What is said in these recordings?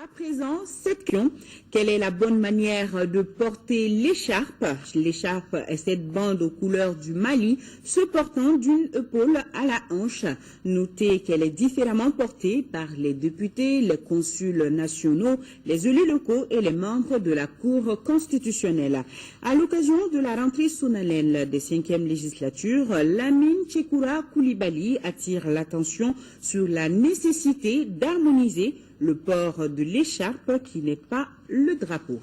À présent, cette question, quelle est la bonne manière de porter l'écharpe? L'écharpe est cette bande aux couleurs du Mali se portant d'une épaule à la hanche. Notez qu'elle est différemment portée par les députés, les consuls nationaux, les élus locaux et les membres de la Cour constitutionnelle. À l'occasion de la rentrée solennelle des 5e législatures, Lamine Tchekoura Koulibaly attire l'attention sur la nécessité d'harmoniser le port de l'écharpe qui n'est pas le drapeau.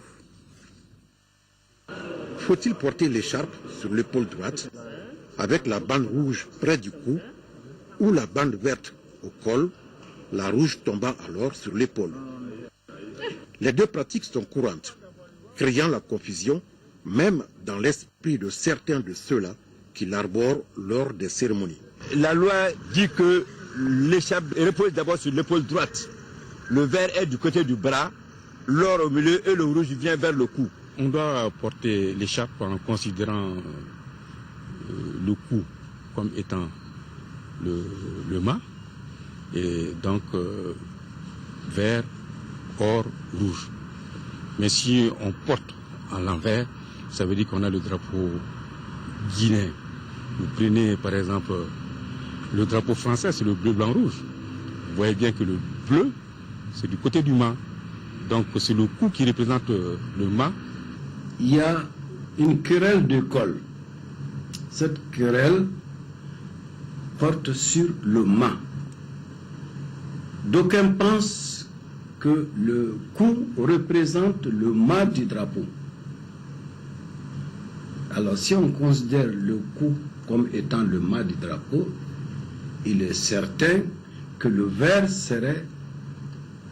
Faut-il porter l'écharpe sur l'épaule droite avec la bande rouge près du cou ou la bande verte au col, la rouge tombant alors sur l'épaule? Les deux pratiques sont courantes, créant la confusion même dans l'esprit de certains de ceux-là qui l'arborent lors des cérémonies. La loi dit que l'écharpe repose d'abord sur l'épaule droite. Le vert est du côté du bras, l'or au milieu et le rouge vient vers le cou. On doit porter l'écharpe en considérant le cou comme étant le mât, et donc vert, or, rouge. Mais si on porte en l'envers, ça veut dire qu'on a le drapeau guinéen. Vous prenez par exemple le drapeau français, c'est le bleu, blanc, rouge. Vous voyez bien que le bleu, c'est du côté du mât. Donc c'est le cou qui représente le mât. Il y a une querelle de col. Cette querelle porte sur le mât. D'aucuns pensent que le cou représente le mât du drapeau. Alors si on considère le cou comme étant le mât du drapeau, il est certain que le vert serait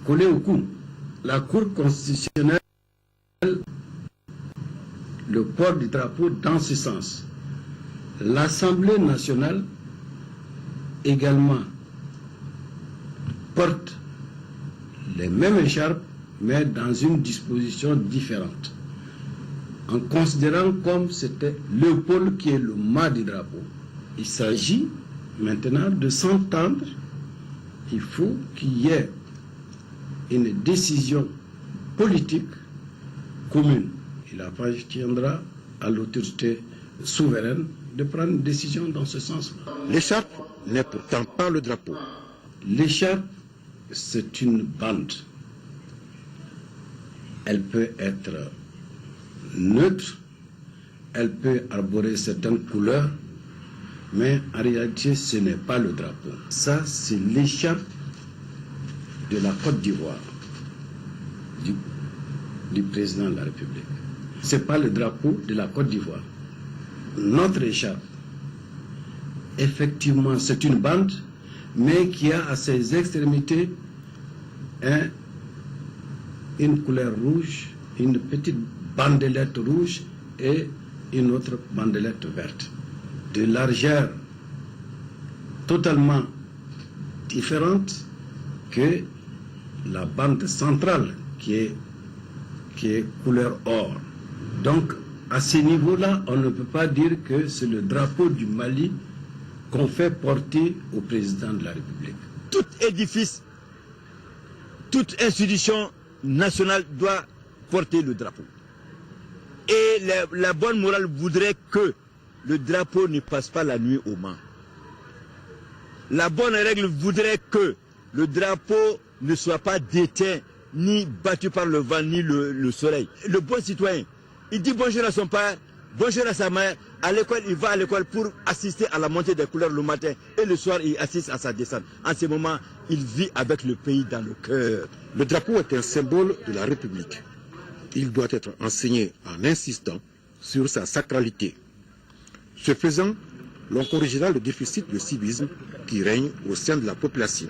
collé au cou. La Cour constitutionnelle, le port du drapeau dans ce sens. L'Assemblée nationale également porte les mêmes écharpes, mais dans une disposition différente, en considérant comme c'était l'épaule qui est le mât du drapeau. Il s'agit maintenant de s'entendre. Il faut qu'il y ait une décision politique commune. Il appartiendra à l'autorité souveraine de prendre une décision dans ce sens-là. L'écharpe n'est pourtant pas le drapeau. L'écharpe, c'est une bande. Elle peut être neutre, elle peut arborer certaines couleurs, mais en réalité, ce n'est pas le drapeau. Ça, c'est l'écharpe de la Côte d'Ivoire, du président de la République. Ce n'est pas le drapeau de la Côte d'Ivoire. Notre écharpe, effectivement, c'est une bande, mais qui a à ses extrémités une couleur rouge, une petite bandelette rouge et une autre bandelette verte. De largeur totalement différente que la bande centrale qui est couleur or. Donc à ce niveau-là, on ne peut pas dire que c'est le drapeau du Mali qu'on fait porter au président de la République. Tout édifice, toute institution nationale doit porter le drapeau. Et la bonne morale voudrait que le drapeau ne passe pas la nuit au Mans. La bonne règle voudrait que le drapeau ne soit pas déteint, ni battu par le vent, ni le soleil. Le bon citoyen, il dit bonjour à son père, bonjour à sa mère. À l'école, il va à l'école pour assister à la montée des couleurs le matin. Et le soir, il assiste à sa descente. En ce moment, il vit avec le pays dans le cœur. Le drapeau est un symbole de la République. Il doit être enseigné en insistant sur sa sacralité. Ce faisant, l'on corrigera le déficit de civisme qui règne au sein de la population.